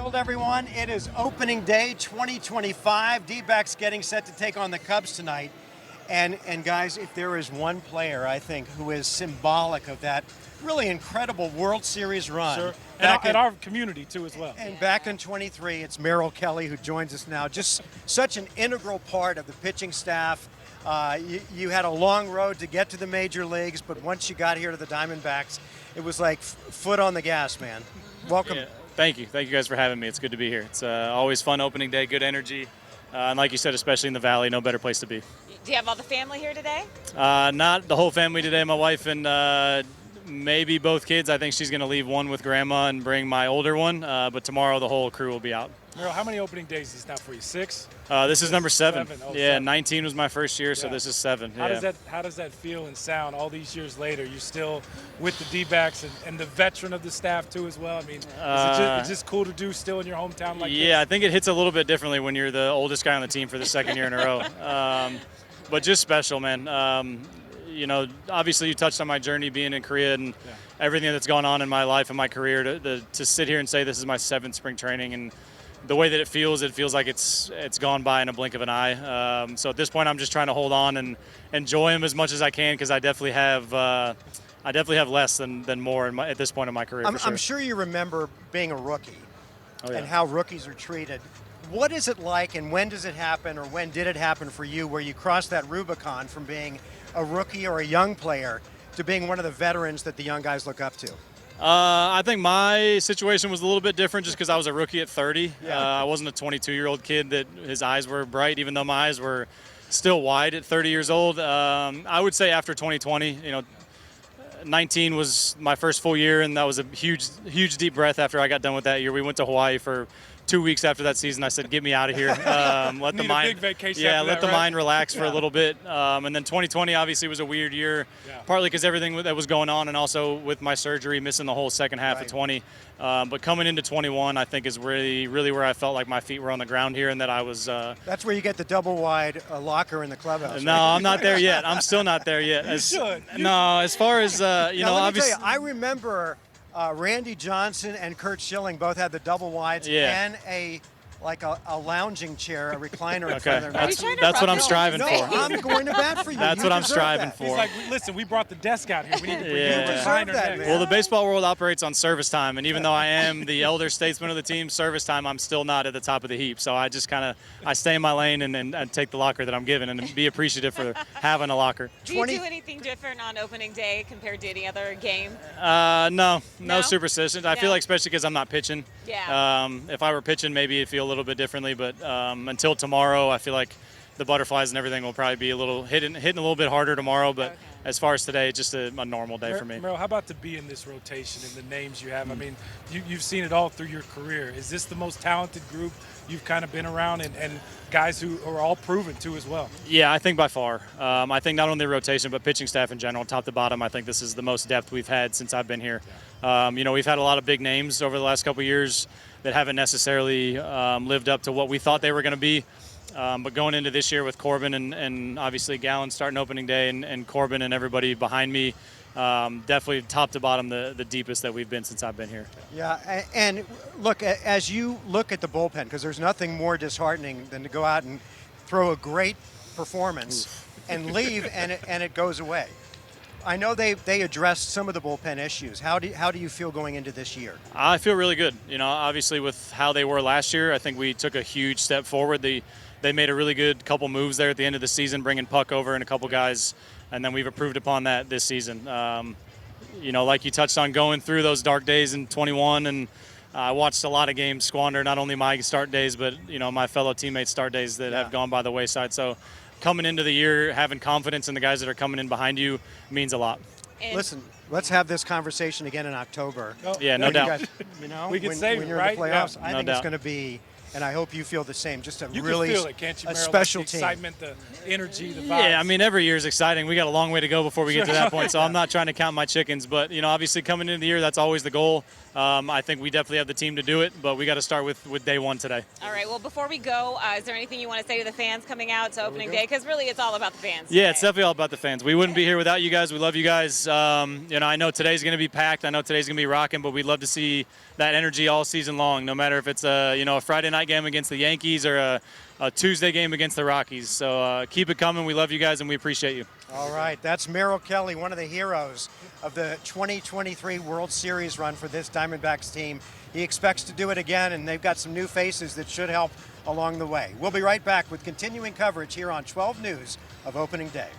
Field, everyone. It is opening day 2025. D-backs getting set to take on the Cubs tonight. And guys, if there is one player, I think, who is symbolic of that really incredible World Series run. Sure. And our community, too, as well. And back in 23, it's Merrill Kelly who joins us now. Just such an integral part of the pitching staff. You had a long road to get to the major leagues, but once you got here to the Diamondbacks, it was like foot on the gas, man. Welcome. Yeah, thank you guys for having me. It's good to be here. It's always fun opening day, good energy, and like you said, especially in the Valley, no better place to be. Do you have all the family here today? Not the whole family today. My wife and maybe both kids. I think she's going to leave one with grandma and bring my older one, but tomorrow the whole crew will be out. Merrill, how many opening days is this now for you? 6? This is number 7. Oh, yeah, 7. 19 was my first year, so this is 7. How does that feel and sound all these years later? You're still with the D-backs and the veteran of the staff too as well. I mean, it's just cool to do still in your hometown like this? Yeah, I think it hits a little bit differently when you're the oldest guy on the team for the second year in a row. But just special, man. You know, obviously you touched on my journey being in Korea and everything that's gone on in my life and my career. To sit here and say this is my 7th spring training and the way that it feels like it's gone by in a blink of an eye. So at this point, I'm just trying to hold on and enjoy them as much as I can because I definitely have less than more at this point in my career. I'm sure you remember being a rookie and how rookies are treated. What is it like, and when does it happen, or when did it happen for you, where you crossed that Rubicon from being a rookie or a young player to being one of the veterans that the young guys look up to? I think my situation was a little bit different just because I was a rookie at 30. I wasn't a 22-year-old kid that his eyes were bright, even though my eyes were still wide at 30 years old. I would say after 2020, 19 was my first full year, and that was a huge deep breath after I got done with that year. We went to Hawaii for 2 weeks after that season. I said, "Get me out of here. Let the mind, big vacation let the mind relax for a little bit." And then 2020 obviously was a weird year, partly because everything that was going on, and also with my surgery, missing the whole second half of 20. But coming into 21, I think is really where I felt like my feet were on the ground here, and that I was. That's where you get the double wide locker in the clubhouse. No, right? I'm not there yet. I'm still not there yet. You should. No, as far as now, obviously. Let me tell you, I remember Randy Johnson and Kurt Schilling both had the double wides and a lounging chair, a recliner in front of their That's what I'm striving for. I'm going to bat for you. That's what I'm striving for. He's like, listen, we brought the desk out here. We need to bring you You deserve that, man. Well, the baseball world operates on service time, and even though I am the elder statesman of the team, service time, I'm still not at the top of the heap. So I just I stay in my lane and take the locker that I'm given and be appreciative for having a locker. Do you do anything different on opening day compared to any other game? No superstitions. I feel like especially because I'm not pitching. Yeah. If I were pitching, maybe it'd feel a little bit differently, but until tomorrow, I feel like the butterflies and everything will probably be a little hitting a little bit harder tomorrow. But as far as today, it's just a normal day for me. Merrill, how about to be in this rotation and the names you have? I mean, you've seen it all through your career. Is this the most talented group you've kind of been around, and guys who are all proven too as well? Yeah, I think by far. I think not only the rotation, but pitching staff in general, top to bottom, I think this is the most depth we've had since I've been here. We've had a lot of big names over the last couple of years that haven't necessarily lived up to what we thought they were going to be. But going into this year with Corbin and obviously Gallen starting opening day and Corbin and everybody behind me, definitely top to bottom the deepest that we've been since I've been here. Yeah, and look, as you look at the bullpen, because there's nothing more disheartening than to go out and throw a great performance and leave and it goes away. I know they addressed some of the bullpen issues. How do you feel going into this year? I feel really good. Obviously with how they were last year, I think we took a huge step forward. They made a really good couple moves there at the end of the season, bringing Puck over and a couple guys, and then we've improved upon that this season. Like you touched on, going through those dark days in 21, and I watched a lot of games squander, not only my start days, but my fellow teammates' start days that have gone by the wayside. So coming into the year, having confidence in the guys that are coming in behind you means a lot. Listen, let's have this conversation again in October. Yeah, no doubt. You guys, we can when save it, you're right? in the playoffs, Yeah. I think it's going to be and I hope you feel the same. Just a You really can feel it, can't you, a Merrill? special Like the team. excitement, the energy, the vibes. Yeah, I mean, every year is exciting. We got a long way to go before we get to that point, so I'm not trying to count my chickens. But, obviously coming into the year, that's always the goal. I think we definitely have the team to do it, but we got to start with day one today. All right. Well, before we go, is there anything you want to say to the fans coming out to opening day? Because really, it's all about the fans. Yeah, today. it's definitely all about the fans. We wouldn't be here without you guys. We love you guys. I know today's going to be packed. I know today's going to be rocking, but we'd love to see that energy all season long, no matter if it's a Friday night game against the Yankees or a Tuesday game against the Rockies. So keep it coming. We love you guys, and we appreciate you. All right, that's Merrill Kelly, one of the heroes of the 2023 World Series run for this Diamondbacks team. He expects to do it again, and they've got some new faces that should help along the way. We'll be right back with continuing coverage here on 12 News of opening day.